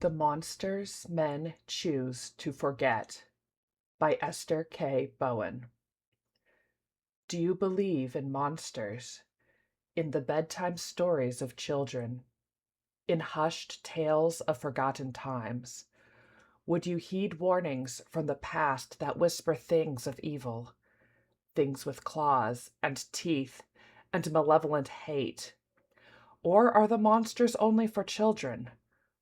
The Monsters Men Choose to Forget by Esther K. Bowen. Do you believe in monsters? In the bedtime stories of children? In hushed tales of forgotten times? Would you heed warnings from the past that whisper things of evil? Things with claws and teeth and malevolent hate? Or are the monsters only for children?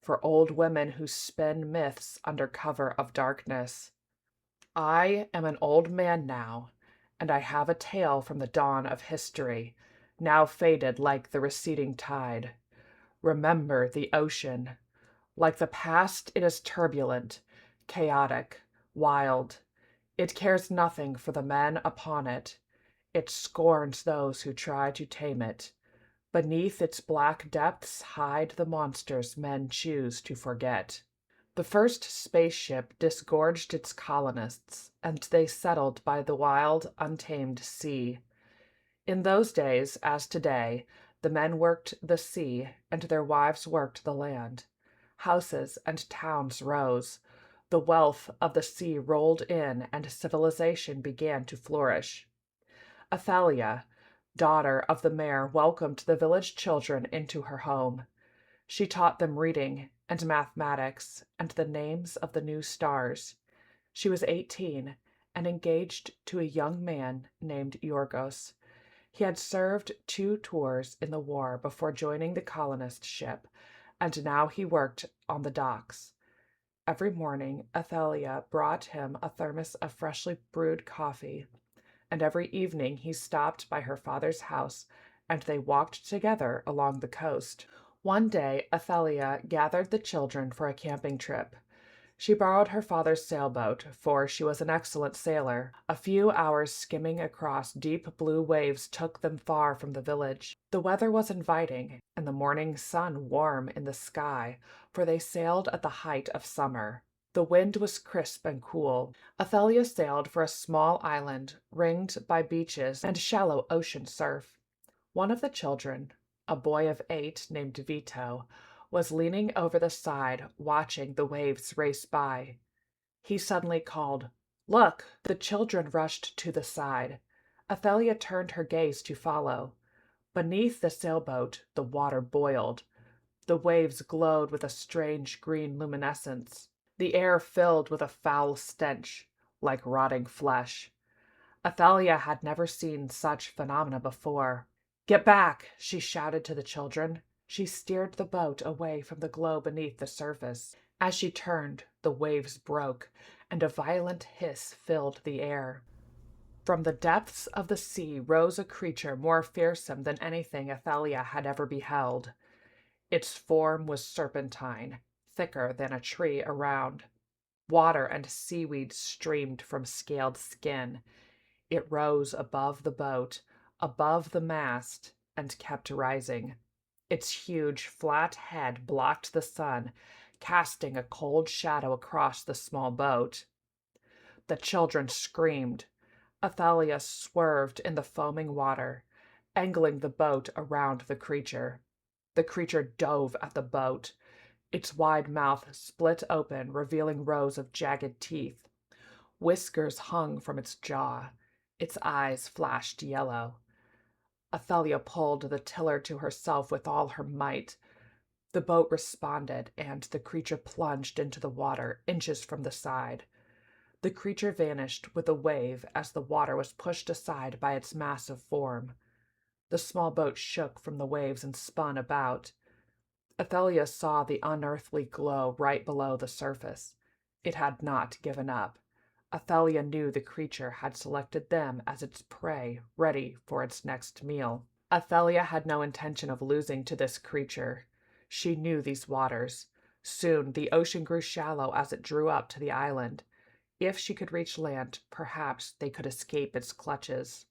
For old women who spin myths under cover of darkness? I am an old man now, and I have a tale from the dawn of history, now faded like the receding tide. Remember the ocean. Like the past, it is turbulent, chaotic, wild. It cares nothing for the men upon it. It scorns those who try to tame it. Beneath its black depths hide the monsters men choose to forget. The first spaceship disgorged its colonists, and they settled by the wild, untamed sea. In those days, as today, the men worked the sea, and their wives worked the land. Houses and towns rose. The wealth of the sea rolled in, and civilization began to flourish. Athalia, daughter of the mayor, welcomed the village children into her home. She taught them reading and mathematics and the names of the new stars. She was 18 and engaged to a young man named Yorgos. He had served 2 tours in the war before joining the colonist ship, and now he worked on the docks. Every morning, Athalia brought him a thermos of freshly brewed coffee, and every evening he stopped by her father's house, and they walked together along the coast. One day, Athalia gathered the children for a camping trip. She borrowed her father's sailboat, for she was an excellent sailor. A few hours skimming across deep blue waves took them far from the village. The weather was inviting, and the morning sun warm in the sky, for they sailed at the height of summer. The wind was crisp and cool. Athalia sailed for a small island, ringed by beaches and shallow ocean surf. One of the children, a boy of 8 named Vito, was leaning over the side, watching the waves race by. He suddenly called, "Look!" The children rushed to the side. Athalia turned her gaze to follow. Beneath the sailboat, the water boiled. The waves glowed with a strange green luminescence. The air filled with a foul stench, like rotting flesh. Athalia had never seen such phenomena before. "Get back!" she shouted to the children. She steered the boat away from the glow beneath the surface. As she turned, the waves broke, and a violent hiss filled the air. From the depths of the sea rose a creature more fearsome than anything Athalia had ever beheld. Its form was serpentine, thicker than a tree around. Water and seaweed streamed from scaled skin. It rose above the boat, above the mast, and kept rising. Its huge, flat head blocked the sun, casting a cold shadow across the small boat. The children screamed. Athalia swerved in the foaming water, angling the boat around the creature. The creature dove at the boat. Its wide mouth split open, revealing rows of jagged teeth. Whiskers hung from its jaw. Its eyes flashed yellow. Athalia pulled the tiller to herself with all her might. The boat responded, and the creature plunged into the water, inches from the side. The creature vanished with a wave as the water was pushed aside by its massive form. The small boat shook from the waves and spun about. Athalia saw the unearthly glow right below the surface. It had not given up. Athalia knew the creature had selected them as its prey, ready for its next meal. Athalia had no intention of losing to this creature. She knew these waters. Soon the ocean grew shallow as it drew up to the island. If she could reach land, perhaps they could escape its clutches.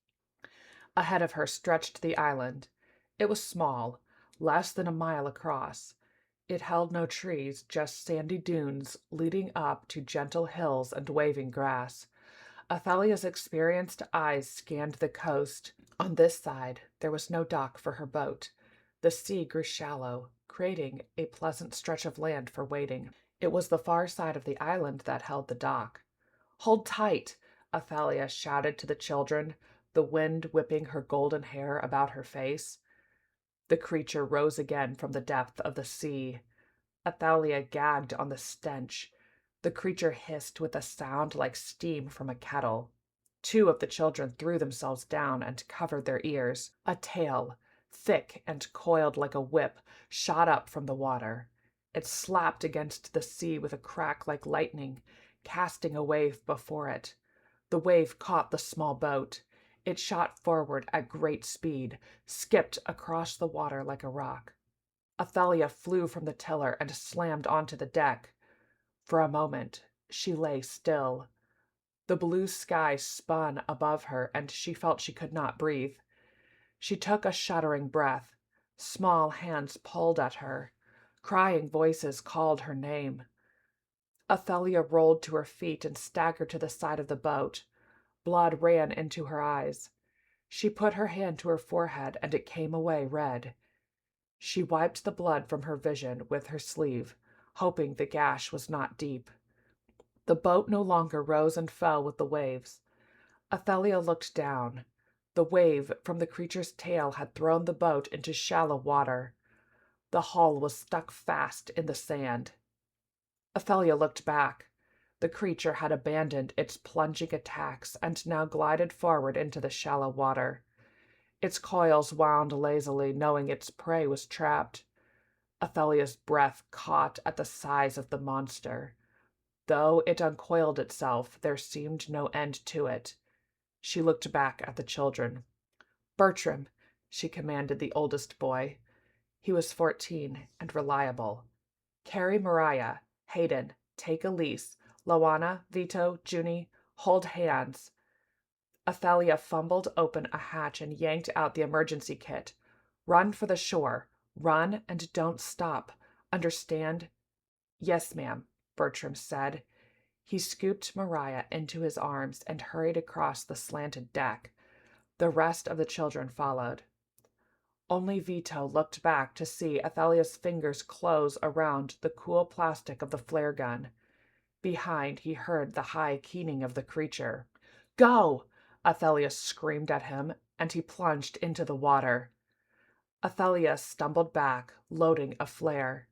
Ahead of her stretched the island. It was small, less than a mile across. It held no trees, just sandy dunes leading up to gentle hills and waving grass. Athalia's experienced eyes scanned the coast. On this side, there was no dock for her boat. The sea grew shallow. creating a pleasant stretch of land for waiting. It was the far side of the island that held the dock. "Hold tight!" Athalia shouted to the children, the wind whipping her golden hair about her face. The creature rose again from the depth of the sea. Athalia gagged on the stench. The creature hissed with a sound like steam from a kettle. Two of the children threw themselves down and covered their ears. A tail, thick and coiled like a whip, shot up from the water. It slapped against the sea with a crack like lightning, casting a wave before it. The wave caught the small boat. It shot forward at great speed, skipped across the water like a rock. Athalia flew from the tiller and slammed onto the deck. For a moment, she lay still. The blue sky spun above her, and she felt she could not breathe. She took a shuddering breath. Small hands pulled at her. Crying voices called her name. Athalia rolled to her feet and staggered to the side of the boat. Blood ran into her eyes. She put her hand to her forehead, and it came away red. She wiped the blood from her vision with her sleeve, hoping the gash was not deep. The boat no longer rose and fell with the waves. Athalia looked down. The wave from the creature's tail had thrown the boat into shallow water. The hull was stuck fast in the sand. Athalia looked back. The creature had abandoned its plunging attacks and now glided forward into the shallow water. Its coils wound lazily, knowing its prey was trapped. Athalia's breath caught at the size of the monster. Though it uncoiled itself, there seemed no end to it. She looked back at the children. "Bertram," she commanded the oldest boy. He was 14 and reliable. "Carry Mariah. Hayden, take Elise. Loana, Vito, Junie, hold hands." Athalia fumbled open a hatch and yanked out the emergency kit. "Run for the shore. Run and don't stop. Understand?" "Yes, ma'am," Bertram said. He scooped Mariah into his arms and hurried across the slanted deck. The rest of the children followed. Only Vito looked back to see Athalia's fingers close around the cool plastic of the flare gun. Behind, he heard the high keening of the creature. "Go!" Athalia screamed at him, and he plunged into the water. Athalia stumbled back, loading a flare.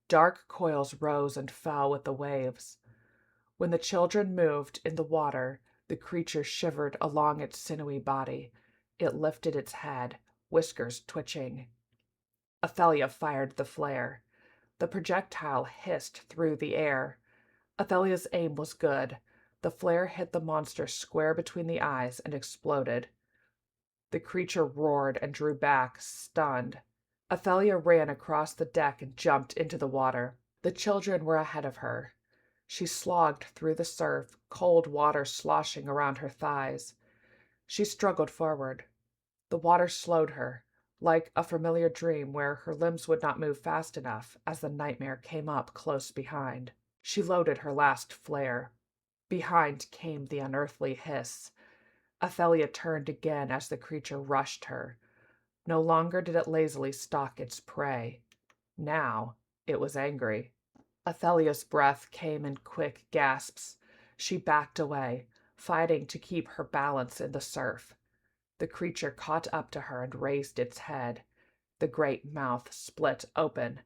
Dark coils rose and fell with the waves. When the children moved in the water, the creature shivered along its sinewy body. It lifted its head, whiskers twitching. Athalia fired the flare. The projectile hissed through the air. Athalia's aim was good. The flare hit the monster square between the eyes and exploded. The creature roared and drew back, stunned. Athalia ran across the deck and jumped into the water. The children were ahead of her. She slogged through the surf, cold water sloshing around her thighs. She struggled forward. The water slowed her, like a familiar dream where her limbs would not move fast enough as the nightmare came up close behind. She loaded her last flare. Behind came the unearthly hiss. Athalia turned again as the creature rushed her. No longer did it lazily stalk its prey. Now it was angry. Athalia's breath came in quick gasps. She backed away, fighting to keep her balance in the surf. The creature caught up to her and raised its head. The great mouth split open.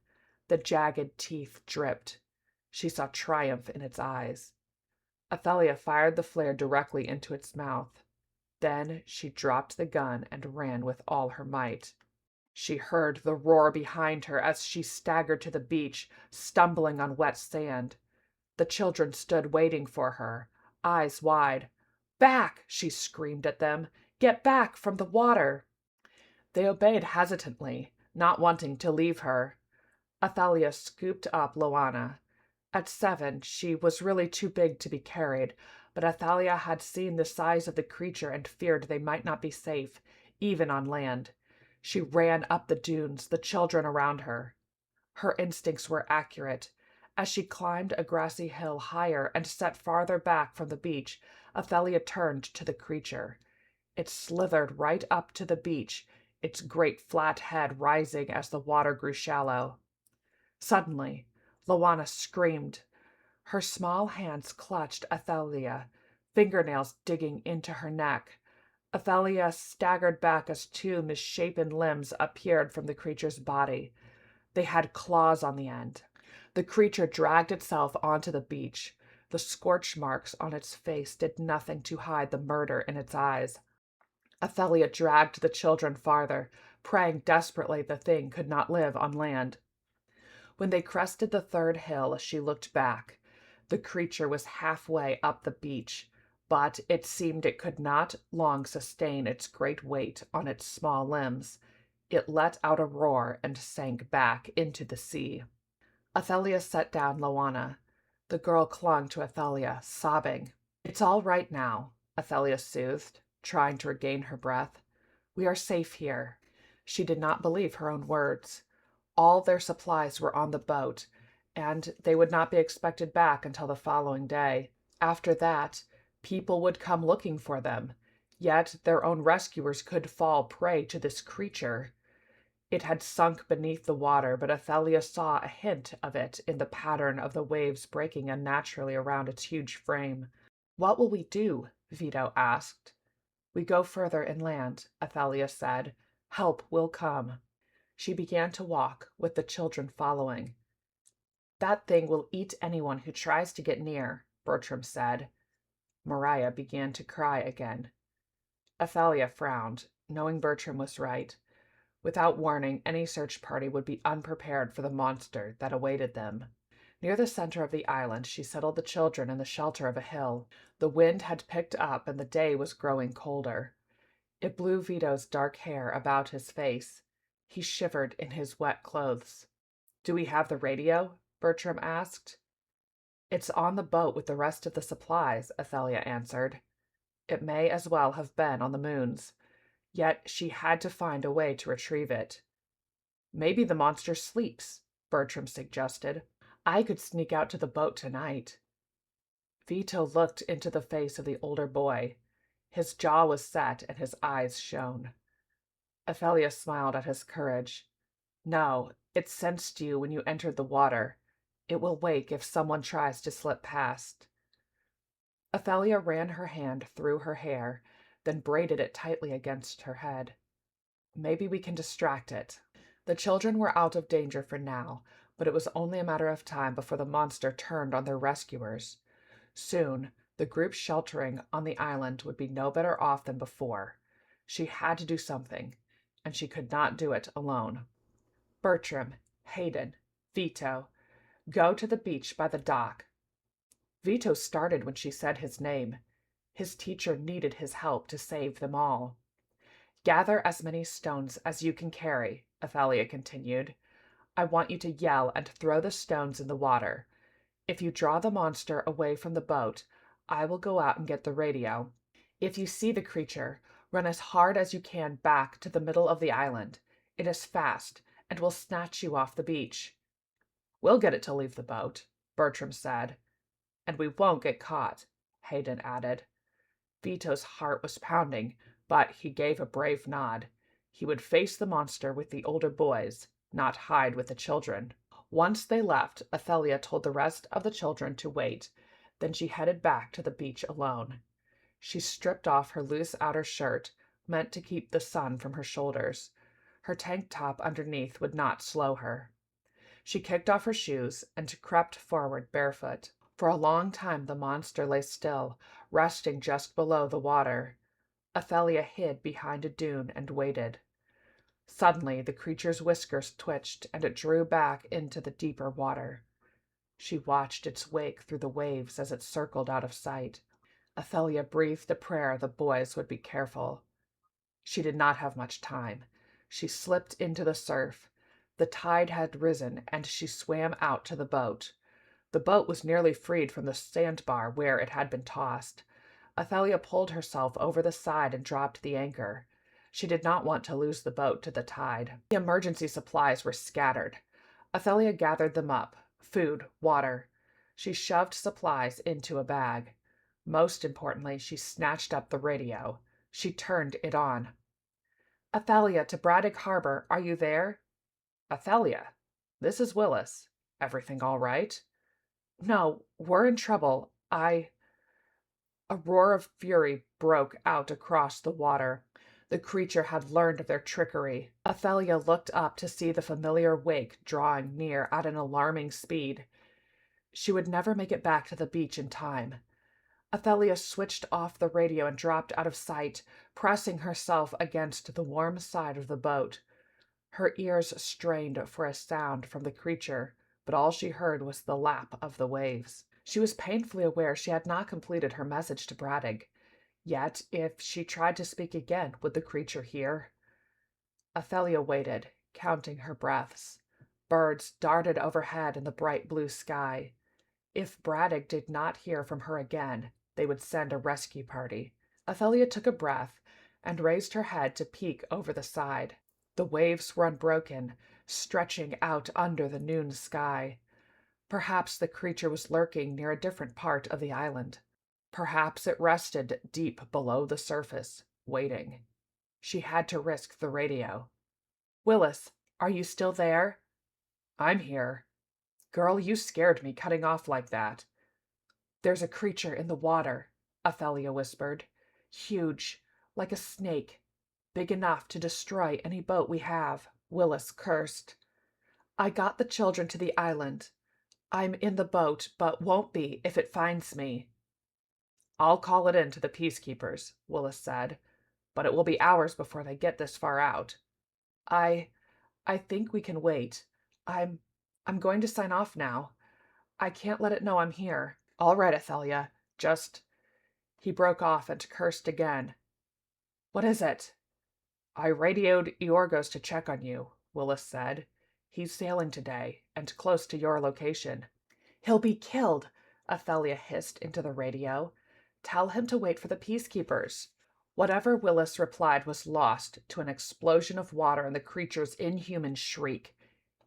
The jagged teeth dripped. She saw triumph in its eyes. Athalia fired the flare directly into its mouth. Then she dropped the gun and ran with all her might. She heard the roar behind her as she staggered to the beach, stumbling on wet sand. The children stood waiting for her, eyes wide. "Back!" she screamed at them. "Get back from the water!" They obeyed hesitantly, not wanting to leave her. Athalia scooped up Loana. At 7, she was really too big to be carried, but Athalia had seen the size of the creature and feared they might not be safe, even on land. She ran up the dunes, the children around her. Her instincts were accurate. As she climbed a grassy hill higher and set farther back from the beach, Athalia turned to the creature. It slithered right up to the beach, its great flat head rising as the water grew shallow. Suddenly, Luana screamed. Her small hands clutched Athalia, fingernails digging into her neck. Athalia staggered back as two misshapen limbs appeared from the creature's body. They had claws on the end. The creature dragged itself onto the beach. The scorch marks on its face did nothing to hide the murder in its eyes. Athalia dragged the children farther, praying desperately the thing could not live on land. When they crested the third hill, she looked back. The creature was halfway up the beach, but it seemed it could not long sustain its great weight on its small limbs. It let out a roar and sank back into the sea. Athalia set down Luana. The girl clung to Athalia, sobbing. "It's all right now," Athalia soothed, trying to regain her breath. "We are safe here." She did not believe her own words. All their supplies were on the boat, and they would not be expected back until the following day. After that, people would come looking for them, yet their own rescuers could fall prey to this creature. It had sunk beneath the water, but Athalia saw a hint of it in the pattern of the waves breaking unnaturally around its huge frame. "What will we do?" Vito asked. "We go further inland," Athalia said. "Help will come." She began to walk, with the children following. "That thing will eat anyone who tries to get near," Bertram said. Mariah began to cry again. Athalia frowned, knowing Bertram was right. Without warning, any search party would be unprepared for the monster that awaited them. Near the center of the island, she settled the children in the shelter of a hill. The wind had picked up and the day was growing colder. It blew Vito's dark hair about his face. He shivered in his wet clothes. "Do we have the radio?" Bertram asked. "It's on the boat with the rest of the supplies," Athalia answered. It may as well have been on the moon's. Yet she had to find a way to retrieve it. "Maybe the monster sleeps," Bertram suggested. "I could sneak out to the boat tonight." Vito looked into the face of the older boy. His jaw was set and his eyes shone. Athalia smiled at his courage. "No, it sensed you when you entered the water. It will wake if someone tries to slip past." Athalia ran her hand through her hair, then braided it tightly against her head. "Maybe we can distract it." The children were out of danger for now, but it was only a matter of time before the monster turned on their rescuers. Soon, the group sheltering on the island would be no better off than before. She had to do something, and she could not do it alone. "Bertram, Hayden, Vito, go to the beach by the dock." Vito started when she said his name. His teacher needed his help to save them all. "Gather as many stones as you can carry," Athalia continued. "I want you to yell and throw the stones in the water. If you draw the monster away from the boat, I will go out and get the radio. If you see the creature, run as hard as you can back to the middle of the island. It is fast and will snatch you off the beach." "We'll get it to leave the boat," Bertram said. "And we won't get caught," Hayden added. Vito's heart was pounding, but he gave a brave nod. He would face the monster with the older boys, not hide with the children. Once they left, Athalia told the rest of the children to wait. Then she headed back to the beach alone. She stripped off her loose outer shirt, meant to keep the sun from her shoulders. Her tank top underneath would not slow her. She kicked off her shoes and crept forward barefoot. For a long time the monster lay still, resting just below the water. Athalia hid behind a dune and waited. Suddenly the creature's whiskers twitched and it drew back into the deeper water. She watched its wake through the waves as it circled out of sight. Athalia breathed a prayer the boys would be careful. She did not have much time. She slipped into the surf. The tide had risen and she swam out to the boat. The boat was nearly freed from the sandbar where it had been tossed. Athalia pulled herself over the side and dropped the anchor. She did not want to lose the boat to the tide. The emergency supplies were scattered. Athalia gathered them up: food, water. She shoved supplies into a bag. Most importantly, she snatched up the radio. She turned it on. "Athalia to Braddock Harbor, are you there?" "Athalia?" "This is Willis. Everything all right?" "No, we're in trouble. A roar of fury broke out across the water. The creature had learned of their trickery. Athalia looked up to see the familiar wake drawing near at an alarming speed. She would never make it back to the beach in time. Athalia switched off the radio and dropped out of sight, pressing herself against the warm side of the boat. Her ears strained for a sound from the creature, but all she heard was the lap of the waves. She was painfully aware she had not completed her message to Braddock. Yet, if she tried to speak again, would the creature hear? Athalia waited, counting her breaths. Birds darted overhead in the bright blue sky. If Braddock did not hear from her again, they would send a rescue party. Athalia took a breath and raised her head to peek over the side. The waves were unbroken, stretching out under the noon sky. Perhaps the creature was lurking near a different part of the island. Perhaps it rested deep below the surface, waiting. She had to risk the radio. "Willis, are you still there?" "I'm here." "Girl, you scared me cutting off like that." "There's a creature in the water," Athalia whispered. "Huge, like a snake. Big enough to destroy any boat we have," Willis cursed. "I got the children to the island. I'm in the boat, but won't be if it finds me." "I'll call it in to the peacekeepers," Willis said, "but it will be hours before they get this far out." I I think we can wait. I'm I'm going to sign off now. I can't let it know I'm here." "All right, Athalia. Just—" He broke off and cursed again. "What is it?" "I radioed Yorgos to check on you," Willis said. "He's sailing today, and close to your location." "He'll be killed," Athalia hissed into the radio. "Tell him to wait for the peacekeepers." Whatever Willis replied was lost to an explosion of water and the creature's inhuman shriek.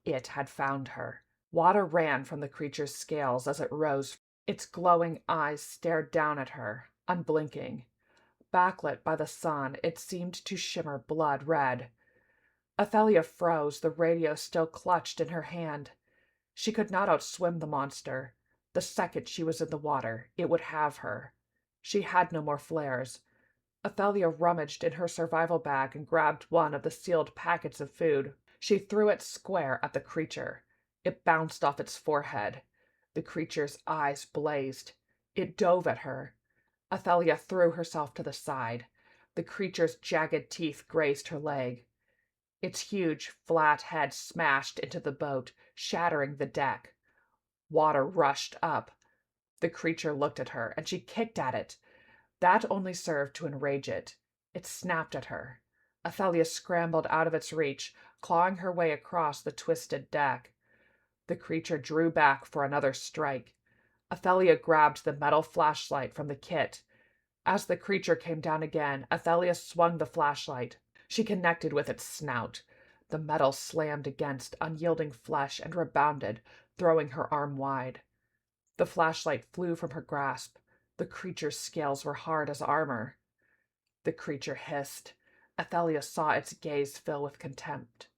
It had found her. Water ran from the creature's scales as it rose. Its glowing eyes stared down at her, unblinking. Backlit by the sun, it seemed to shimmer blood red. Athalia froze, the radio still clutched in her hand. She could not outswim the monster. The second she was in the water, it would have her. She had no more flares. Athalia rummaged in her survival bag and grabbed one of the sealed packets of food. She threw it square at the creature. It bounced off its forehead. The creature's eyes blazed. It dove at her. Athalia threw herself to the side. The creature's jagged teeth grazed her leg. Its huge, flat head smashed into the boat, shattering the deck. Water rushed up. The creature looked at her, and she kicked at it. That only served to enrage it. It snapped at her. Athalia scrambled out of its reach, clawing her way across the twisted deck. The creature drew back for another strike. Athalia grabbed the metal flashlight from the kit. As the creature came down again, Athalia swung the flashlight. She connected with its snout. The metal slammed against unyielding flesh and rebounded, throwing her arm wide. The flashlight flew from her grasp. The creature's scales were hard as armor. The creature hissed. Athalia saw its gaze fill with contempt.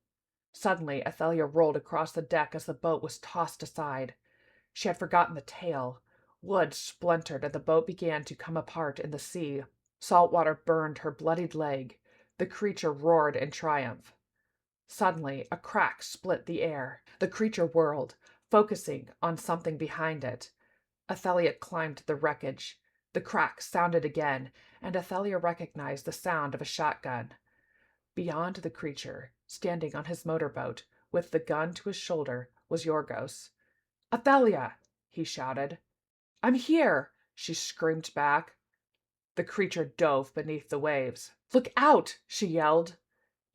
Suddenly, Athalia rolled across the deck as the boat was tossed aside. She had forgotten the tail. Wood splintered and the boat began to come apart in the sea. Salt water burned her bloodied leg. The creature roared in triumph. Suddenly, a crack split the air. The creature whirled, focusing on something behind it. Athalia climbed the wreckage. The crack sounded again, and Athalia recognized the sound of a shotgun. Beyond the creature, standing on his motorboat, with the gun to his shoulder, was Yorgos. "Athalia!" he shouted. "I'm here!" she screamed back. The creature dove beneath the waves. "Look out!" she yelled.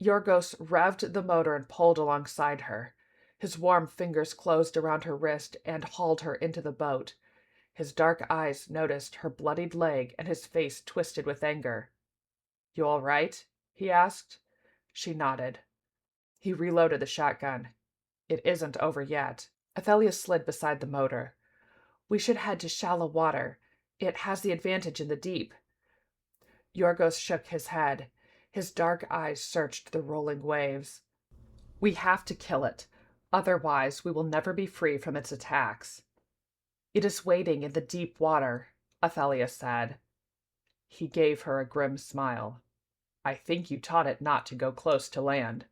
Yorgos revved the motor and pulled alongside her. His warm fingers closed around her wrist and hauled her into the boat. His dark eyes noticed her bloodied leg, and his face twisted with anger. "You all right?" he asked. She nodded. He reloaded the shotgun. "It isn't over yet." Athalia slid beside the motor. "We should head to shallow water. It has the advantage in the deep." Yorgos shook his head. His dark eyes searched the rolling waves. "We have to kill it. Otherwise, we will never be free from its attacks. It is waiting in the deep water, Athalia said. He gave her a grim smile. I think you taught it not to go close to land.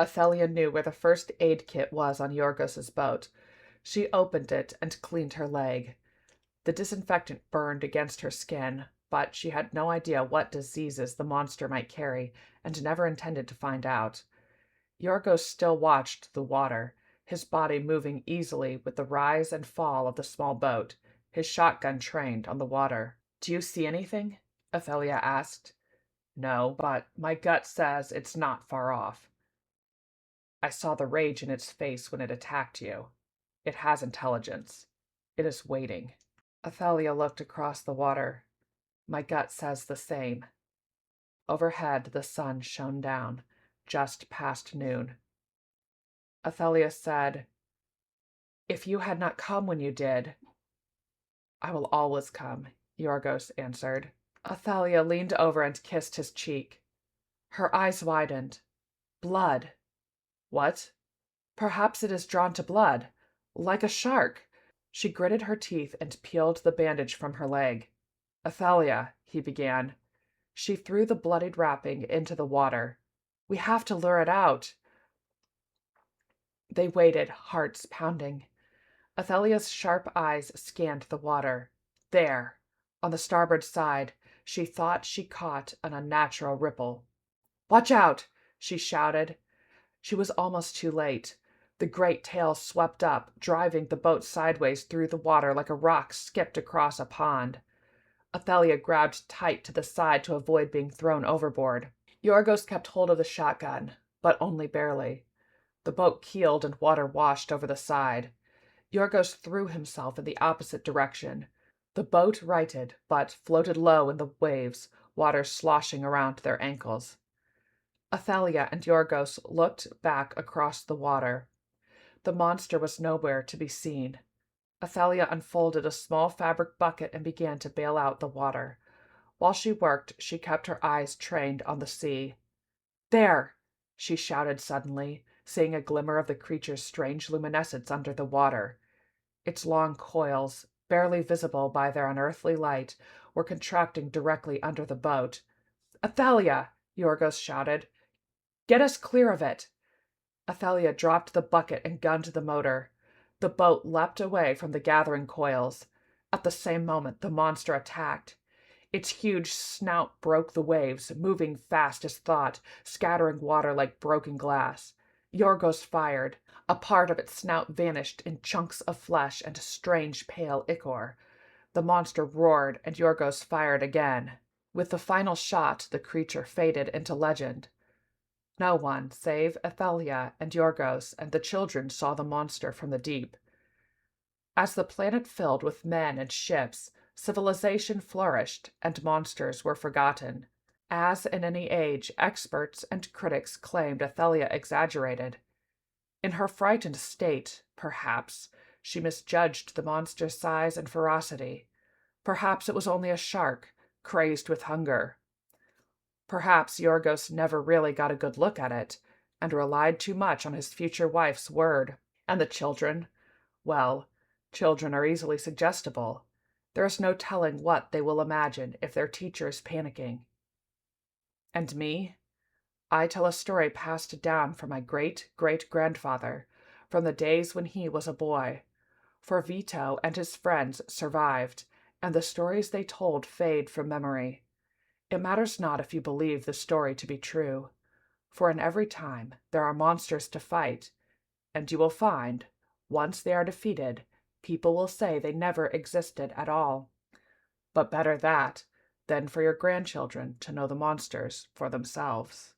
Athalia knew where the first aid kit was on Yorgos's boat. She opened it and cleaned her leg. The disinfectant burned against her skin, but she had no idea what diseases the monster might carry and never intended to find out. Yorgos still watched the water, his body moving easily with the rise and fall of the small boat, his shotgun trained on the water. Do you see anything? Athalia asked. No, but my gut says it's not far off. I saw the rage in its face when it attacked you. It has intelligence. It is waiting. Athalia looked across the water. My gut says the same. Overhead, the sun shone down, just past noon. Athalia said, If you had not come when you did, I will always come, Yorgos answered. Athalia leaned over and kissed his cheek. Her eyes widened. Blood. What? Perhaps it is drawn to blood, like a shark. She gritted her teeth and peeled the bandage from her leg. Athalia, he began. She threw the bloodied wrapping into the water. We have to lure it out. They waited, hearts pounding. Athalia's sharp eyes scanned the water. There, on the starboard side, she thought she caught an unnatural ripple. Watch out! She shouted. She was almost too late. The great tail swept up, driving the boat sideways through the water like a rock skipped across a pond. Athalia grabbed tight to the side to avoid being thrown overboard. Yorgos kept hold of the shotgun, but only barely. The boat keeled and water washed over the side. Yorgos threw himself in the opposite direction. The boat righted, but floated low in the waves, water sloshing around their ankles. Athalia and Yorgos looked back across the water. The monster was nowhere to be seen. Athalia unfolded a small fabric bucket and began to bail out the water. While she worked, she kept her eyes trained on the sea. There! She shouted suddenly, seeing a glimmer of the creature's strange luminescence under the water. Its long coils, barely visible by their unearthly light, were contracting directly under the boat. Athalia! Yorgos shouted. Get us clear of it! Athalia dropped the bucket and gunned the motor. The boat leapt away from the gathering coils. At the same moment, the monster attacked. Its huge snout broke the waves, moving fast as thought, scattering water like broken glass. Yorgos fired. A part of its snout vanished in chunks of flesh and strange pale ichor. The monster roared, and Yorgos fired again. With the final shot, the creature faded into legend. No one, save Athalia and Yorgos and the children, saw the monster from the deep. As the planet filled with men and ships, civilization flourished and monsters were forgotten. As in any age, experts and critics claimed Athalia exaggerated. In her frightened state, perhaps, she misjudged the monster's size and ferocity. Perhaps it was only a shark, crazed with hunger. Perhaps Yorgos never really got a good look at it, and relied too much on his future wife's word. And the children? Well, children are easily suggestible. There is no telling what they will imagine if their teacher is panicking. And me? I tell a story passed down from my great-great-grandfather, from the days when he was a boy. For Vito and his friends survived, and the stories they told fade from memory. It matters not if you believe the story to be true, for in every time there are monsters to fight, and you will find, once they are defeated, people will say they never existed at all. But better that than for your grandchildren to know the monsters for themselves.